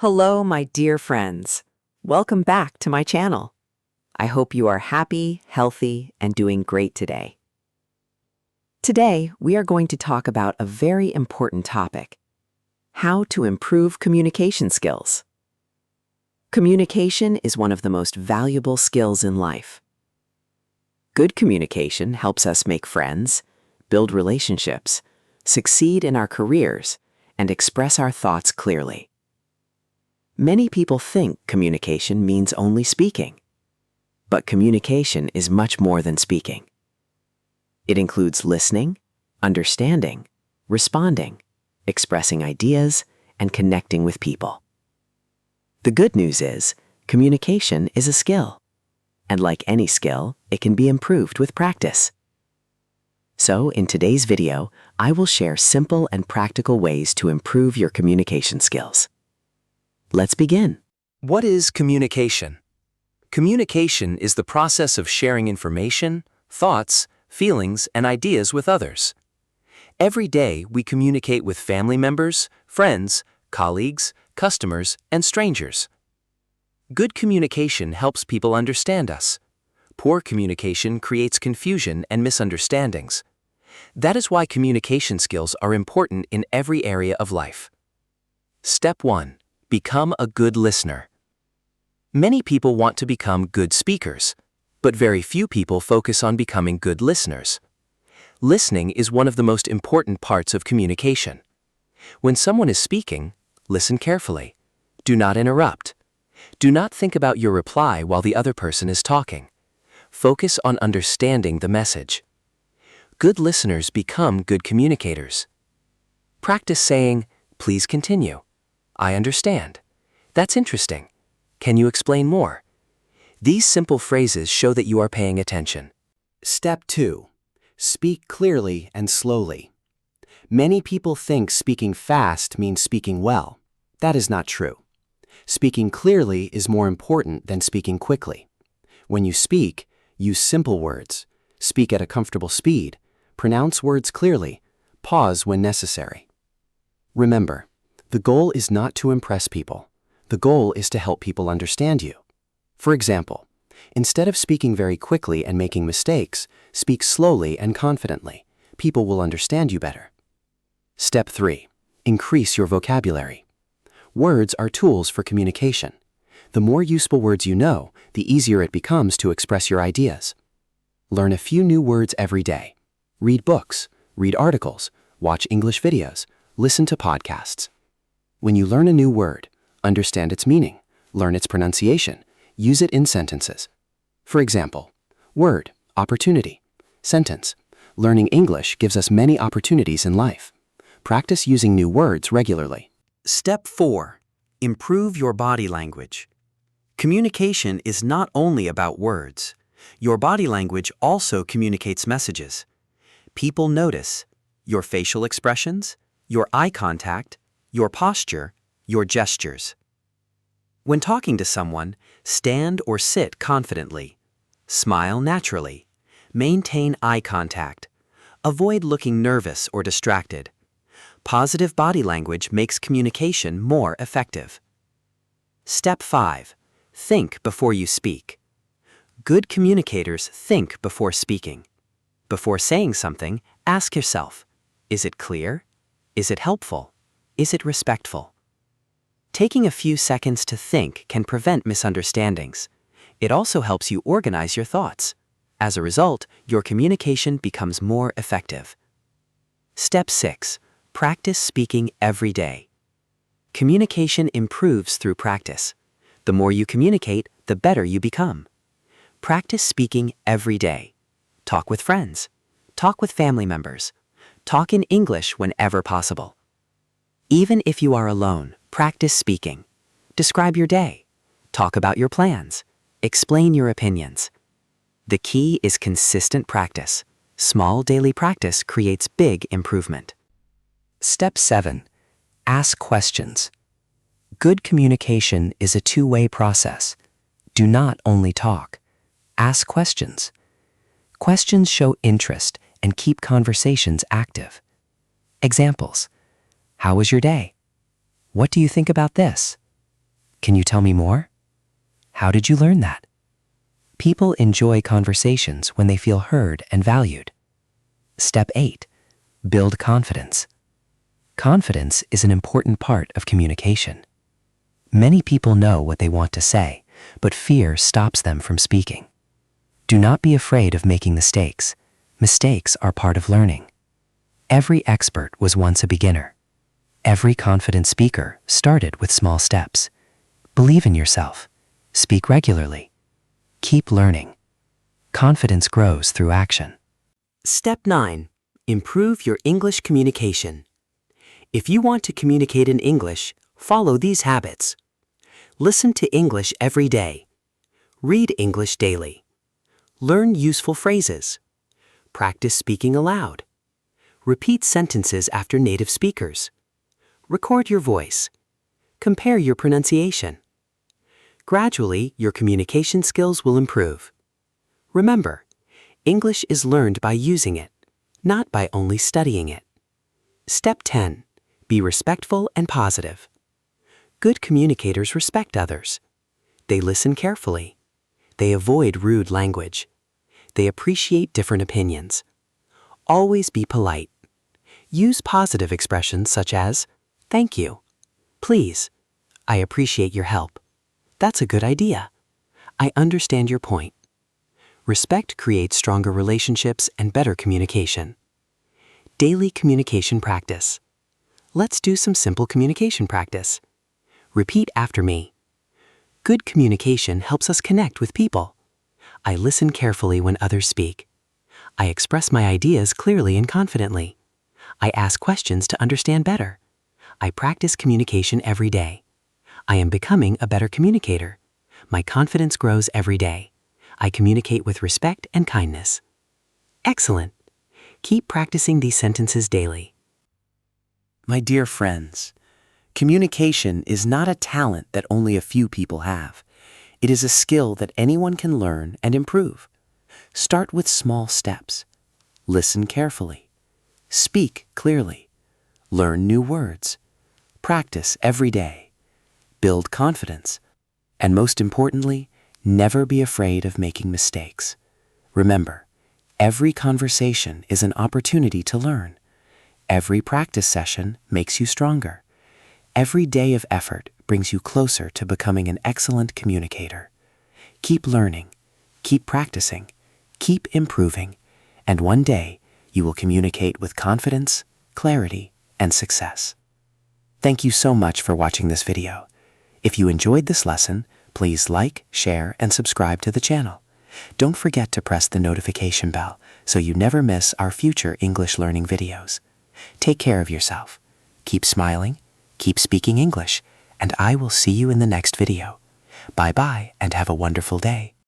Hello, my dear friends. Welcome back to my channel. I hope you are happy, healthy, and doing great today. Today, we are going to talk about a very important topic: how to improve communication skills. Communication is one of the most valuable skills in life. Good communication helps us make friends, build relationships, succeed in our careers, and express our thoughts clearly. Many people think communication means only speaking. But communication is much more than speaking. It includes listening, understanding, responding, expressing ideas, and connecting with people. The good news is, communication is a skill. And like any skill, it can be improved with practice. So, in today's video, I will share simple and practical ways to improve your communication skills. Let's begin. What is communication? Communication is the process of sharing information, thoughts, feelings, and ideas with others. Every day, we communicate with family members, friends, colleagues, customers, and strangers. Good communication helps people understand us. Poor communication creates confusion and misunderstandings. That is why communication skills are important in every area of life. Step 1. Become a good listener. Many people want to become good speakers, but very few people focus on becoming good listeners. Listening is one of the most important parts of communication. When someone is speaking, listen carefully. Do not interrupt. Do not think about your reply while the other person is talking. Focus on understanding the message. Good listeners become good communicators. Practice saying, "Please continue. I understand. That's interesting. Can you explain more?" These simple phrases show that you are paying attention. Step 2. Speak clearly and slowly. Many people think speaking fast means speaking well. That is not true. Speaking clearly is more important than speaking quickly. When you speak, use simple words. Speak at a comfortable speed. Pronounce words clearly. Pause when necessary. Remember, the goal is not to impress people. The goal is to help people understand you. For example, instead of speaking very quickly and making mistakes, speak slowly and confidently. People will understand you better. Step 3. Increase your vocabulary. Words are tools for communication. The more useful words you know, the easier it becomes to express your ideas. Learn a few new words every day. Read books, read articles, watch English videos, listen to podcasts. When you learn a new word, understand its meaning, learn its pronunciation, use it in sentences. For example, word, opportunity. Sentence, learning English gives us many opportunities in life. Practice using new words regularly. Step 4. Improve your body language. Communication is not only about words. Your body language also communicates messages. People notice your facial expressions, your eye contact, your posture, your gestures. When talking to someone, stand or sit confidently. Smile naturally. Maintain eye contact. Avoid looking nervous or distracted. Positive body language makes communication more effective. Step 5. Think before you speak. Good communicators think before speaking. Before saying something, ask yourself, is it clear? Is it helpful? Is it respectful? Taking a few seconds to think can prevent misunderstandings. It also helps you organize your thoughts. As a result, your communication becomes more effective. Step 6. Practice speaking every day. Communication improves through practice. The more you communicate, the better you become. Practice speaking every day. Talk with friends. Talk with family members. Talk in English whenever possible. Even if you are alone, practice speaking. Describe your day. Talk about your plans. Explain your opinions. The key is consistent practice. Small daily practice creates big improvement. Step 7. Ask questions. Good communication is a two-way process. Do not only talk. Ask questions. Questions show interest and keep conversations active. Examples: how was your day? What do you think about this? Can you tell me more? How did you learn that? People enjoy conversations when they feel heard and valued. Step 8. Build confidence. Confidence is an important part of communication. Many people know what they want to say, but fear stops them from speaking. Do not be afraid of making mistakes. Mistakes are part of learning. Every expert was once a beginner. Every confident speaker started with small steps. Believe in yourself. Speak regularly. Keep learning. Confidence grows through action. Step 9. Improve your English communication. If you want to communicate in English, follow these habits. Listen to English every day. Read English daily. Learn useful phrases. Practice speaking aloud. Repeat sentences after native speakers. Record your voice. Compare your pronunciation. Gradually, your communication skills will improve. Remember, English is learned by using it, not by only studying it. Step 10. Be respectful and positive. Good communicators respect others. They listen carefully. They avoid rude language. They appreciate different opinions. Always be polite. Use positive expressions such as, "Thank you," "Please," "I appreciate your help," "That's a good idea," "I understand your point." Respect creates stronger relationships and better communication. Daily communication practice. Let's do some simple communication practice. Repeat after me. Good communication helps us connect with people. I listen carefully when others speak. I express my ideas clearly and confidently. I ask questions to understand better. I practice communication every day. I am becoming a better communicator. My confidence grows every day. I communicate with respect and kindness. Excellent. Keep practicing these sentences daily. My dear friends, communication is not a talent that only a few people have. It is a skill that anyone can learn and improve. Start with small steps. Listen carefully. Speak clearly. Learn new words. Practice every day. Build confidence. And most importantly, never be afraid of making mistakes. Remember, every conversation is an opportunity to learn. Every practice session makes you stronger. Every day of effort brings you closer to becoming an excellent communicator. Keep learning, keep practicing, keep improving, and one day you will communicate with confidence, clarity, and success. Thank you so much for watching this video. If you enjoyed this lesson, please like, share, and subscribe to the channel. Don't forget to press the notification bell so you never miss our future English learning videos. Take care of yourself. Keep smiling, keep speaking English, and I will see you in the next video. Bye-bye and have a wonderful day.